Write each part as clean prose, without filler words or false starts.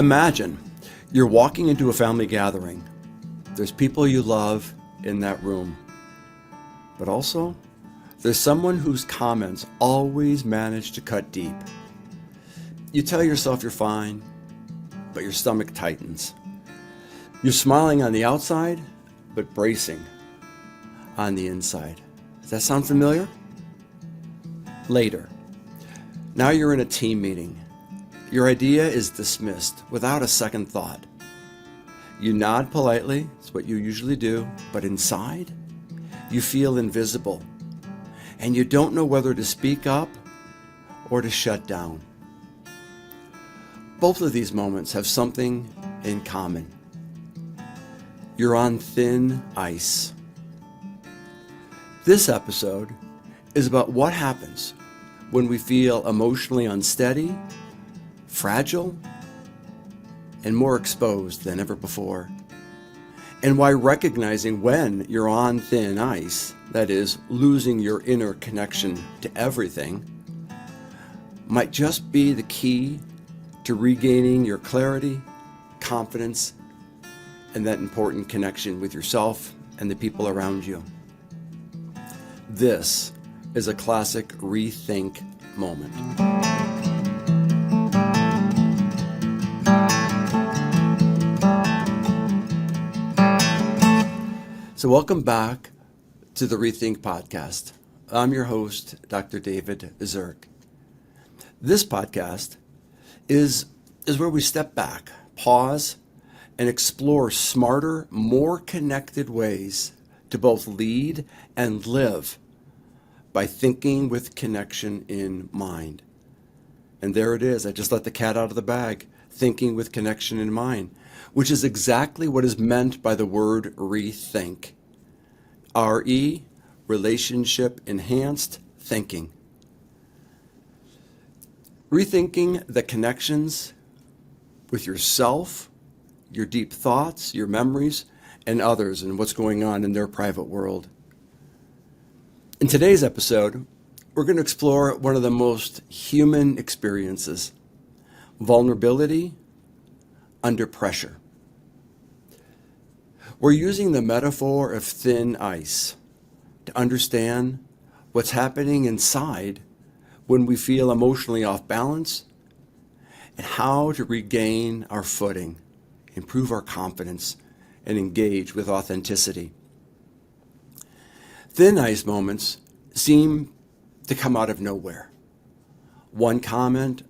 Imagine you're walking into a family gathering. There's people you love in that room, but also there's someone whose comments always manage to cut deep. You tell yourself you're fine, but your stomach tightens. You're smiling on the outside, but bracing on the inside. Does that sound familiar? Later, now you're in a team meeting. Your idea is dismissed without a second thought. You nod politely, it's what you usually do, but inside, you feel invisible, and you don't know whether to speak up or to shut down. Both of these moments have something in common. You're on thin ice. This episode is about what happens when we feel emotionally unsteady, fragile, and more exposed than ever before. And why recognizing when you're on thin ice, that is, losing your inner connection to everything, might just be the key to regaining your clarity, confidence, and that important connection with yourself and the people around you. This is a classic rethink moment. So welcome back to the Rethink Podcast. I'm your host, Dr. David Zirk. This podcast is where we step back, pause, and explore smarter, more connected ways to both lead and live by thinking with connection in mind. And there it is. I just let the cat out of the bag, thinking with connection in mind, which is exactly what is meant by the word rethink. R-E, relationship enhanced thinking. Rethinking the connections with yourself, your deep thoughts, your memories, and others, and what's going on in their private world. In today's episode, we're going to explore one of the most human experiences, vulnerability under pressure. We're using the metaphor of thin ice to understand what's happening inside when we feel emotionally off balance and how to regain our footing, improve our confidence, and engage with authenticity. Thin ice moments seem to come out of nowhere. One comment,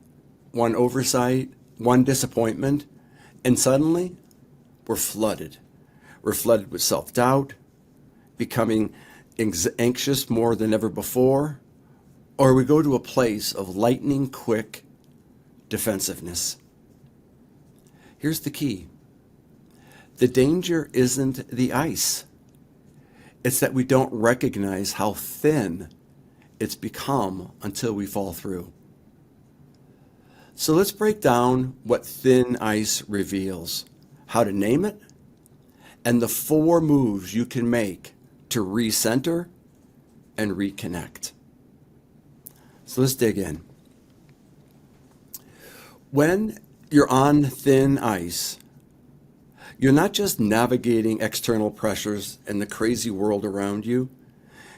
one oversight, one disappointment, and suddenly we're flooded. We're flooded with self-doubt, becoming anxious more than ever before, or we go to a place of lightning quick defensiveness. Here's the key. The danger isn't the ice. It's that we don't recognize how thin it's become until we fall through. So let's break down what thin ice reveals, how to name it, and the 4 moves you can make to recenter and reconnect. So let's dig in. When you're on thin ice, you're not just navigating external pressures and the crazy world around you,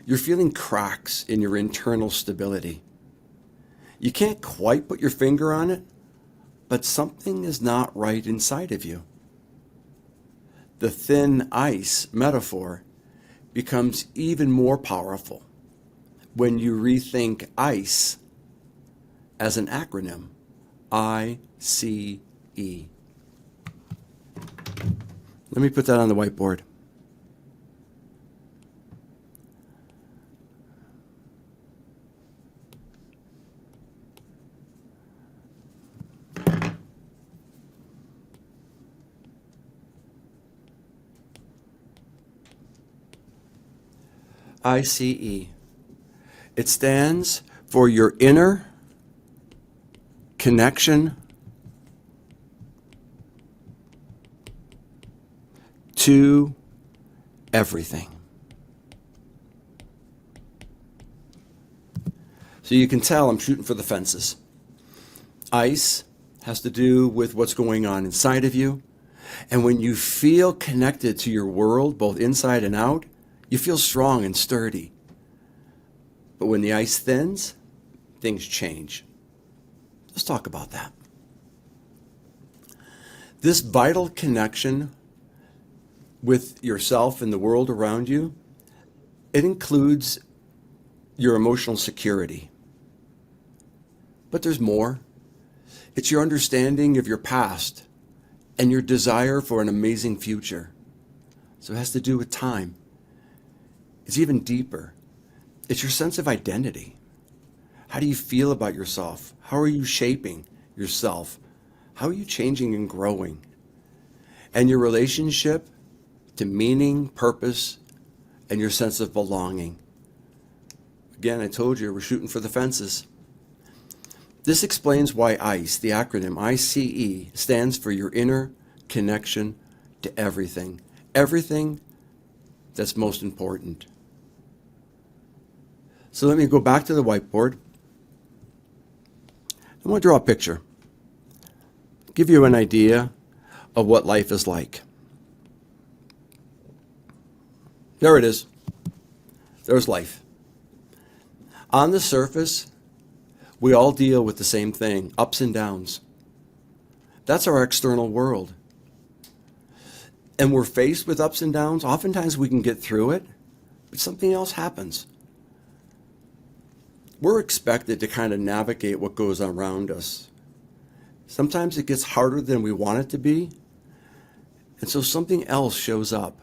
you're feeling cracks in your internal stability. You can't quite put your finger on it, but something is not right inside of you. The thin ice metaphor becomes even more powerful when you rethink ICE as an acronym, I-C-E. Let me put that on the whiteboard. ICE. It stands for your inner connection to everything. So you can tell I'm shooting for the fences. ICE has to do with what's going on inside of you. And when you feel connected to your world, both inside and out, you feel strong and sturdy. But when the ice thins, things change. Let's talk about that. This vital connection with yourself and the world around you, it includes your emotional security. But there's more. It's your understanding of your past and your desire for an amazing future. So it has to do with time. It's even deeper. It's your sense of identity. How do you feel about yourself? How are you shaping yourself? How are you changing and growing? And your relationship to meaning, purpose, and your sense of belonging. Again, I told you we're shooting for the fences. This explains why ICE, the acronym ICE, stands for your inner connection to everything. Everything that's most important. So let me go back to the whiteboard. I want to draw a picture. Give you an idea of what life is like. There it is. There's life. On the surface, we all deal with the same thing, ups and downs. That's our external world. And we're faced with ups and downs. Oftentimes we can get through it, but something else happens. We're expected to kind of navigate what goes on around us. Sometimes it gets harder than we want it to be, and so something else shows up.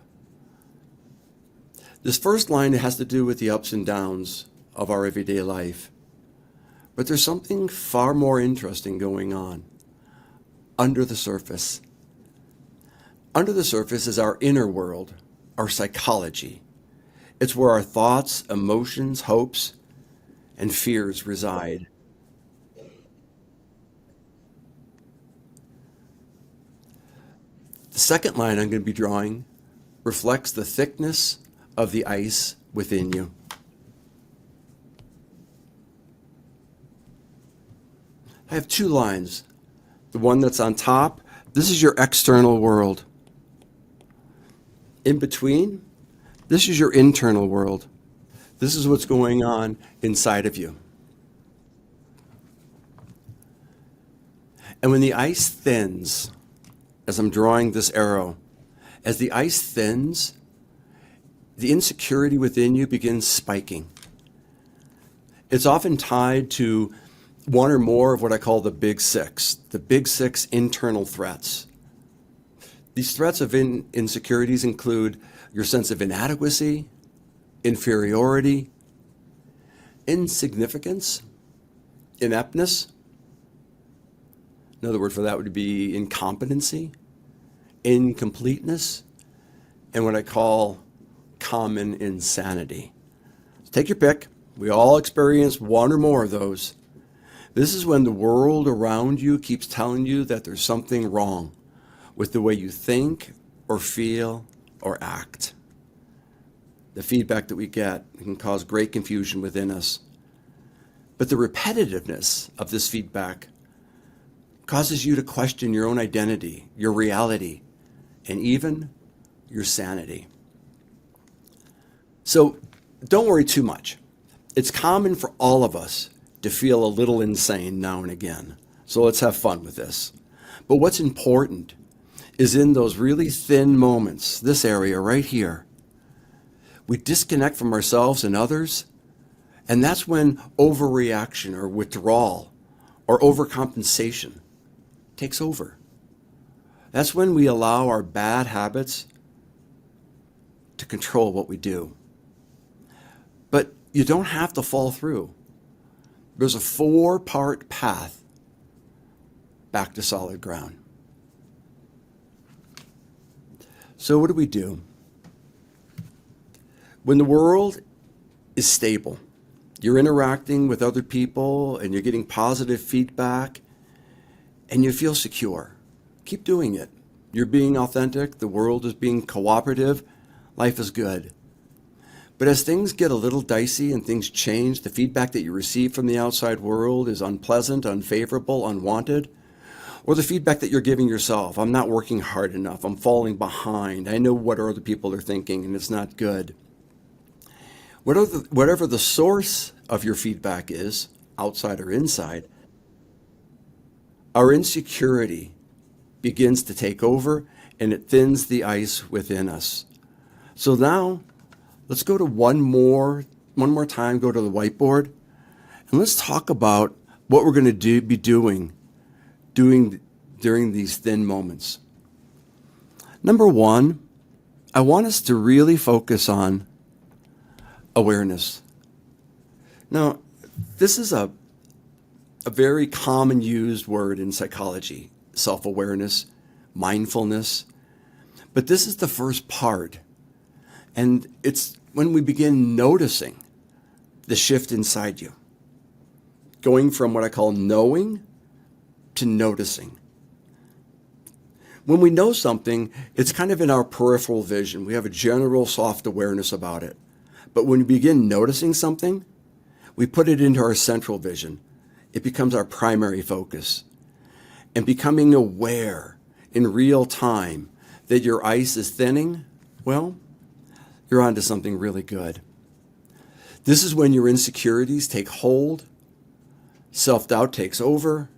This first line has to do with the ups and downs of our everyday life. But there's something far more interesting going on under the surface. Under the surface is our inner world, our psychology. It's where our thoughts, emotions, hopes, and fears reside. The second line I'm going to be drawing reflects the thickness of the ice within you. I have two lines. The one that's on top, this is your external world. In between, this is your internal world. This is what's going on inside of you. And when the ice thins, as I'm drawing this arrow, as the ice thins, the insecurity within you begins spiking. It's often tied to one or more of what I call the big six internal threats. These threats of insecurities include your sense of inadequacy, inferiority, insignificance, ineptness. Another word for that would be incompetency, incompleteness, and what I call common insanity. Take your pick. We all experience one or more of those. This is when the world around you keeps telling you that there's something wrong with the way you think or feel or act. The feedback that we get can cause great confusion within us. But the repetitiveness of this feedback causes you to question your own identity, your reality, and even your sanity. So don't worry too much. It's common for all of us to feel a little insane now and again. So let's have fun with this. But what's important is in those really thin moments, this area right here, we disconnect from ourselves and others, and that's when overreaction or withdrawal or overcompensation takes over. That's when we allow our bad habits to control what we do. But you don't have to fall through. There's a 4-part path back to solid ground. So what do we do? When the world is stable, you're interacting with other people and you're getting positive feedback and you feel secure, keep doing it. You're being authentic, the world is being cooperative, life is good. But as things get a little dicey and things change, the feedback that you receive from the outside world is unpleasant, unfavorable, unwanted, Or the feedback that you're giving yourself. I'm not working hard enough. I'm falling behind. I know what other people are thinking and it's not good. Whatever the source of your feedback is, outside or inside, our insecurity begins to take over and it thins the ice within us. So now, let's go to one more time, go to the whiteboard, and let's talk about what we're going to be doing during these thin moments. Number one, I want us to really focus on awareness. Now, this is a very common used word in psychology, self-awareness, mindfulness. But this is the first part. And it's when we begin noticing the shift inside you, going from what I call knowing to noticing. When we know something, it's kind of in our peripheral vision. We have a general soft awareness about it. But when we begin noticing something, we put it into our central vision. It becomes our primary focus. And becoming aware in real time that your ice is thinning, well, you're onto something really good. This is when your insecurities take hold, self-doubt takes over,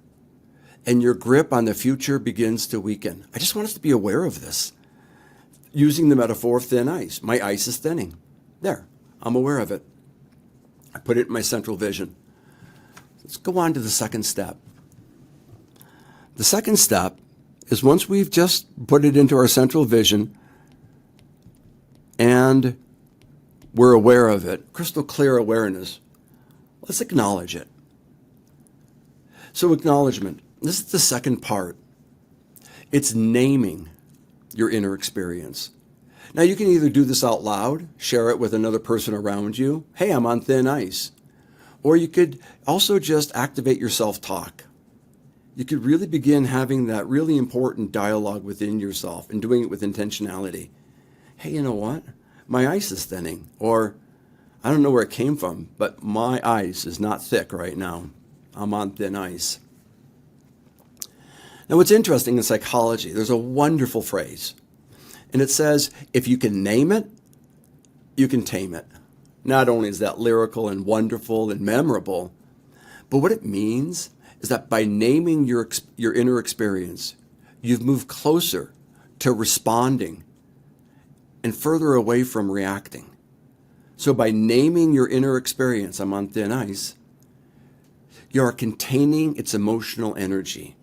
and your grip on the future begins to weaken. I just want us to be aware of this. Using the metaphor of thin ice. My ice is thinning. There, I'm aware of it. I put it in my central vision. Let's go on to the second step. The second step is once we've just put it into our central vision and we're aware of it, crystal clear awareness, let's acknowledge it. So acknowledgement, this is the second part. It's naming your inner experience. Now you can either do this out loud, share it with another person around you. Hey, I'm on thin ice. Or you could also just activate your self-talk. You could really begin having that really important dialogue within yourself and doing it with intentionality. Hey, you know what? My ice is thinning. Or I don't know where it came from, but my ice is not thick right now. I'm on thin ice. Now, what's interesting in psychology, there's a wonderful phrase. And it says, if you can name it, you can tame it. Not only is that lyrical and wonderful and memorable, but what it means is that by naming your inner experience, you've moved closer to responding and further away from reacting. So by naming your inner experience, I'm on thin ice, you are containing its emotional energy.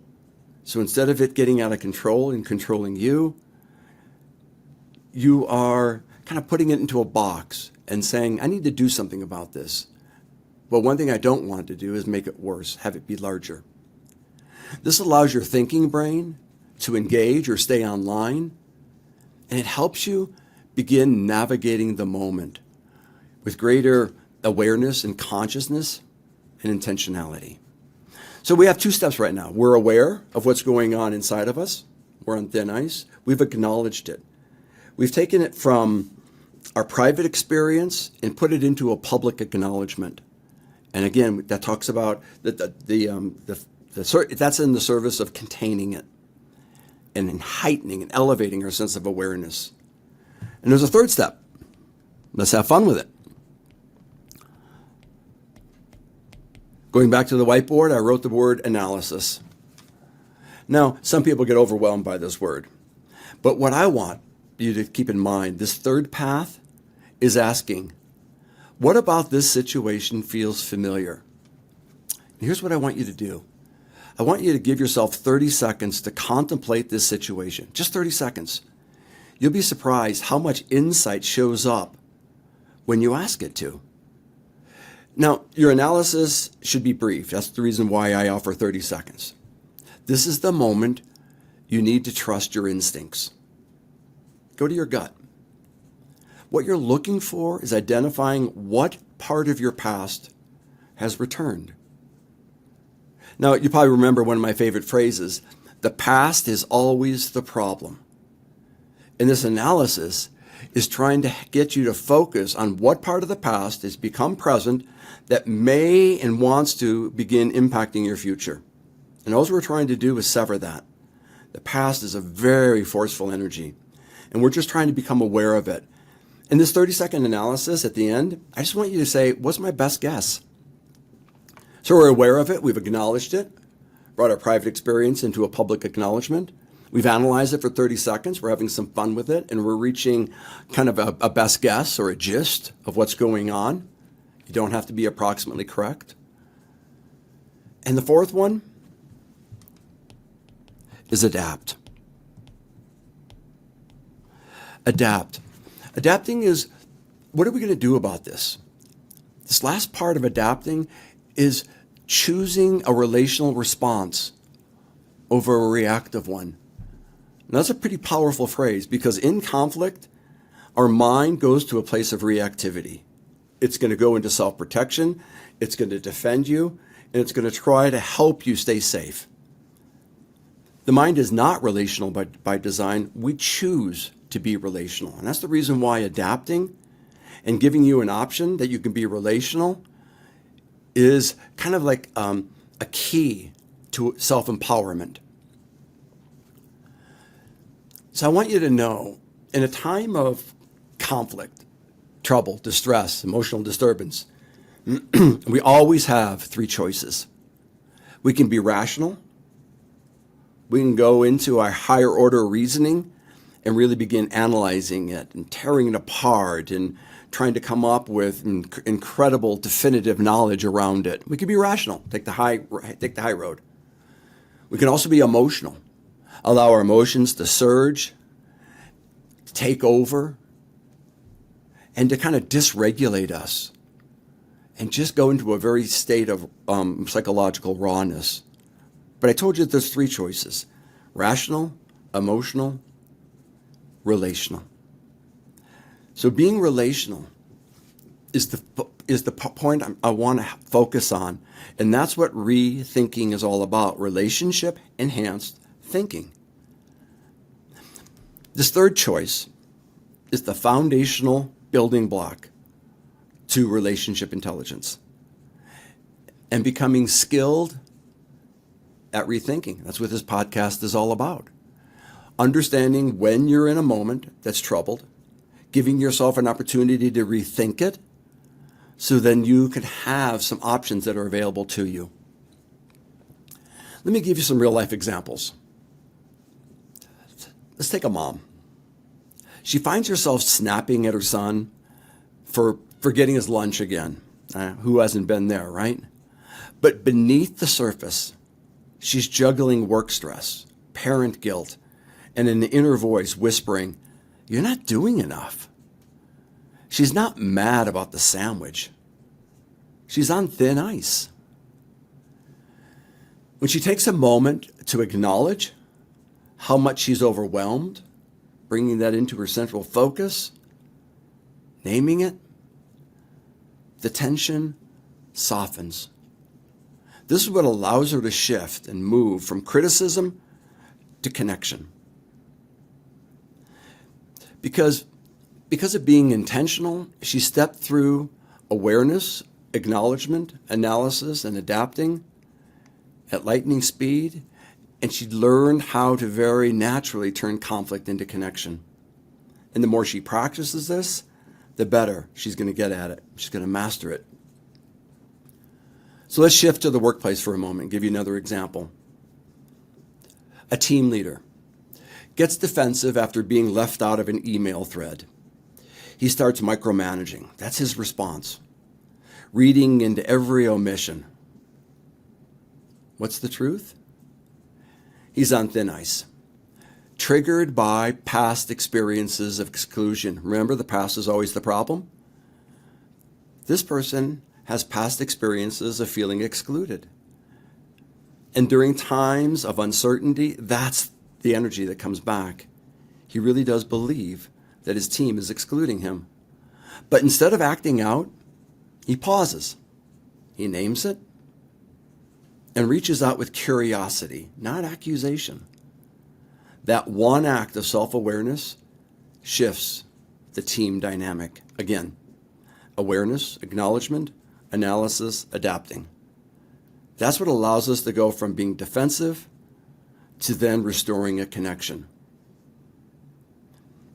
So instead of it getting out of control and controlling you, you are kind of putting it into a box and saying, I need to do something about this. Well, one thing I don't want to do is make it worse, have it be larger. This allows your thinking brain to engage or stay online, and it helps you begin navigating the moment with greater awareness and consciousness and intentionality. So we have two steps right now. We're aware of what's going on inside of us. We're on thin ice. We've acknowledged it. We've taken it from our private experience and put it into a public acknowledgement. And again, that talks about that's in the service of containing it and in heightening and elevating our sense of awareness. And there's a third step. Let's have fun with it. Going back to the whiteboard, I wrote the word analysis. Now, some people get overwhelmed by this word. But what I want you to keep in mind, this third path is asking, what about this situation feels familiar? And here's what I want you to do. I want you to give yourself 30 seconds to contemplate this situation. Just 30 seconds. You'll be surprised how much insight shows up when you ask it to. Now, your analysis should be brief. That's the reason why I offer 30 seconds. This is the moment you need to trust your instincts. Go to your gut. What you're looking for is identifying what part of your past has returned. Now, you probably remember one of my favorite phrases, the past is always the problem. And this analysis is trying to get you to focus on what part of the past has become present that may and wants to begin impacting your future. And all we're trying to do is sever that. The past is a very forceful energy, and we're just trying to become aware of it. In this 30-second analysis at the end, I just want you to say, what's my best guess? So we're aware of it, we've acknowledged it, brought our private experience into a public acknowledgement. We've analyzed it for 30 seconds, we're having some fun with it, and we're reaching kind of a best guess or a gist of what's going on. You don't have to be approximately correct. And the fourth one is adapt. Adapt. Adapting is, what are we going to do about this? This last part of adapting is choosing a relational response over a reactive one. And that's a pretty powerful phrase, because in conflict, our mind goes to a place of reactivity. It's going to go into self-protection, it's going to defend you, and it's going to try to help you stay safe. The mind is not relational by design. We choose to be relational. And that's the reason why adapting and giving you an option that you can be relational is kind of like a key to self-empowerment. So I want you to know, in a time of conflict, trouble, distress, emotional disturbance, we always have three choices. We can be rational. We can go into our higher order reasoning and really begin analyzing it and tearing it apart and trying to come up with incredible definitive knowledge around it. We can be rational, take the high road. We can also be emotional, allow our emotions to surge, take over, and to kind of dysregulate us and just go into a very state of psychological rawness. But I told you there's three choices: rational, emotional, relational. So being relational is the point I want to focus on, and that's what rethinking is all about: relationship enhanced thinking. This third choice is the foundational building block to relationship intelligence and becoming skilled at rethinking. That's what this podcast is all about. Understanding when you're in a moment that's troubled, giving yourself an opportunity to rethink it, so then you can have some options that are available to you. Let me give you some real life examples. Let's take a mom. She finds herself snapping at her son for forgetting his lunch again. Who hasn't been there, right? But beneath the surface, she's juggling work stress, parent guilt, and an inner voice whispering, "You're not doing enough." She's not mad about the sandwich. She's on thin ice. When she takes a moment to acknowledge how much she's overwhelmed, bringing that into her central focus, naming it, the tension softens. This is what allows her to shift and move from criticism to connection. Because of being intentional, she stepped through awareness, acknowledgement, analysis, and adapting at lightning speed, and she learned how to very naturally turn conflict into connection. And the more she practices this, the better she's going to get at it. She's going to master it. So let's shift to the workplace for a moment and give you another example. A team leader gets defensive after being left out of an email thread. He starts micromanaging. That's his response. Reading into every omission. What's the truth? He's on thin ice. Triggered by past experiences of exclusion. Remember, the past is always the problem. This person has past experiences of feeling excluded. And during times of uncertainty, that's the energy that comes back. He really does believe that his team is excluding him. But instead of acting out, he pauses. He names it and reaches out with curiosity, not accusation. That one act of self-awareness shifts the team dynamic. Again, awareness, acknowledgement, analysis, adapting. That's what allows us to go from being defensive to then restoring a connection.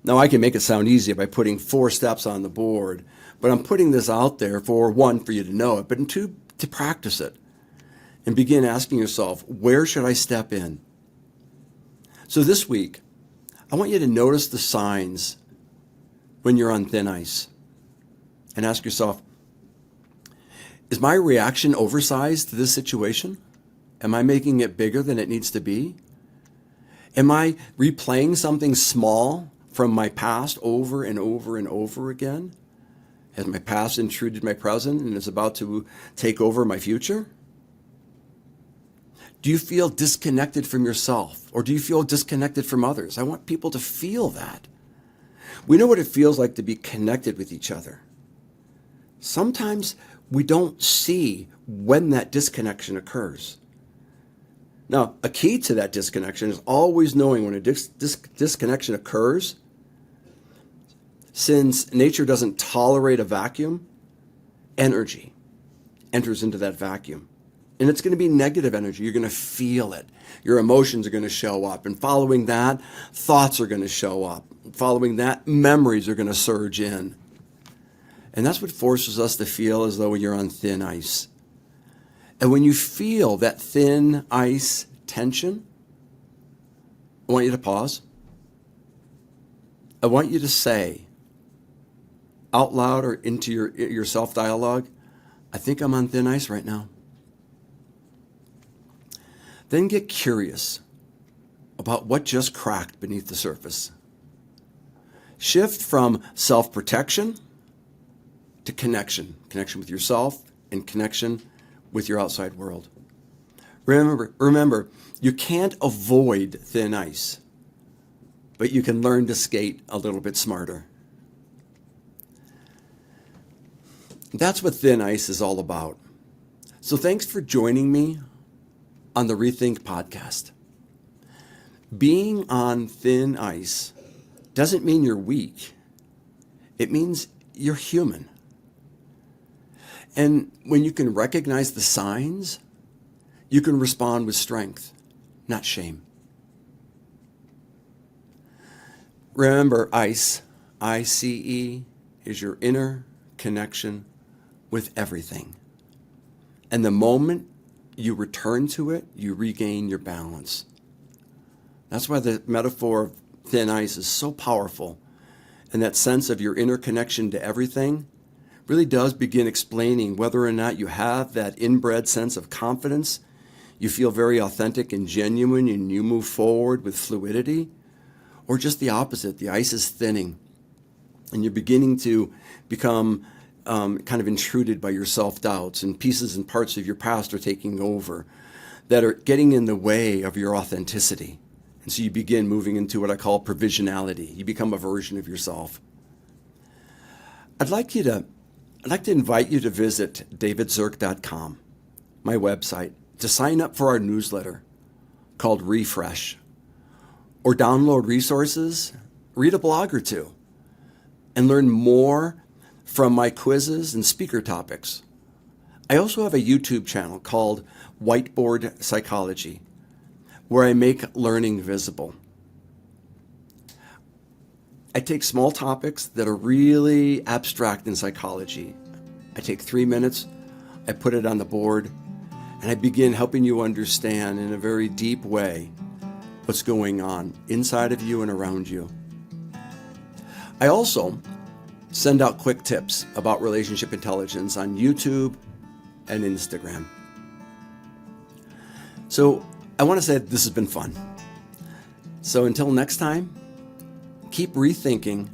Now, I can make it sound easy by putting 4 steps on the board, but I'm putting this out there for, 1, for you to know it, but 2, to practice it and begin asking yourself, where should I step in? So this week, I want you to notice the signs when you're on thin ice and ask yourself, is my reaction oversized to this situation? Am I making it bigger than it needs to be? Am I replaying something small from my past over and over and over again? Has my past intruded my present and is about to take over my future? Do you feel disconnected from yourself, or do you feel disconnected from others? I want people to feel that. We know what it feels like to be connected with each other. Sometimes we don't see when that disconnection occurs. Now, a key to that disconnection is always knowing when a disconnection occurs. Since nature doesn't tolerate a vacuum, energy enters into that vacuum. And it's going to be negative energy. You're going to feel it. Your emotions are going to show up. And following that, thoughts are going to show up. Following that, memories are going to surge in. And that's what forces us to feel as though you're on thin ice. And when you feel that thin ice tension, I want you to pause. I want you to say out loud or into your self-dialogue, I think I'm on thin ice right now. Then get curious about what just cracked beneath the surface. Shift from self-protection to connection with yourself and connection with your outside world. Remember, you can't avoid thin ice, but you can learn to skate a little bit smarter. That's what thin ice is all about. So thanks for joining me on the Rethink podcast. Being on thin ice doesn't mean you're weak. It means you're human. And when you can recognize the signs, you can respond with strength, not shame. Remember, ICE, I-C-E, is your inner connection with everything. And the moment you return to it, you regain your balance. That's why the metaphor of thin ice is so powerful. And that sense of your inner connection to everything really does begin explaining whether or not you have that inbred sense of confidence, you feel very authentic and genuine, and you move forward with fluidity, or just the opposite, the ice is thinning, and you're beginning to become kind of intruded by your self-doubts, and pieces and parts of your past are taking over that are getting in the way of your authenticity. And so you begin moving into what I call provisionality. You become a version of yourself. I'd like to invite you to visit davidzirk.com, my website, to sign up for our newsletter called Refresh, or download resources, read a blog or two, and learn more from my quizzes and speaker topics. I also have a YouTube channel called Whiteboard Psychology, where I make learning visible. I take small topics that are really abstract in psychology. I take 3 minutes, I put it on the board, and I begin helping you understand in a very deep way what's going on inside of you and around you. I also send out quick tips about relationship intelligence on YouTube and Instagram. So I want to say this has been fun. So until next time, keep rethinking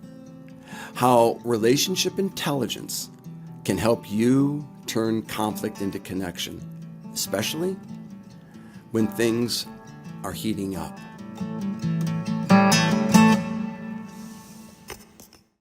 how relationship intelligence can help you turn conflict into connection, especially when things are heating up.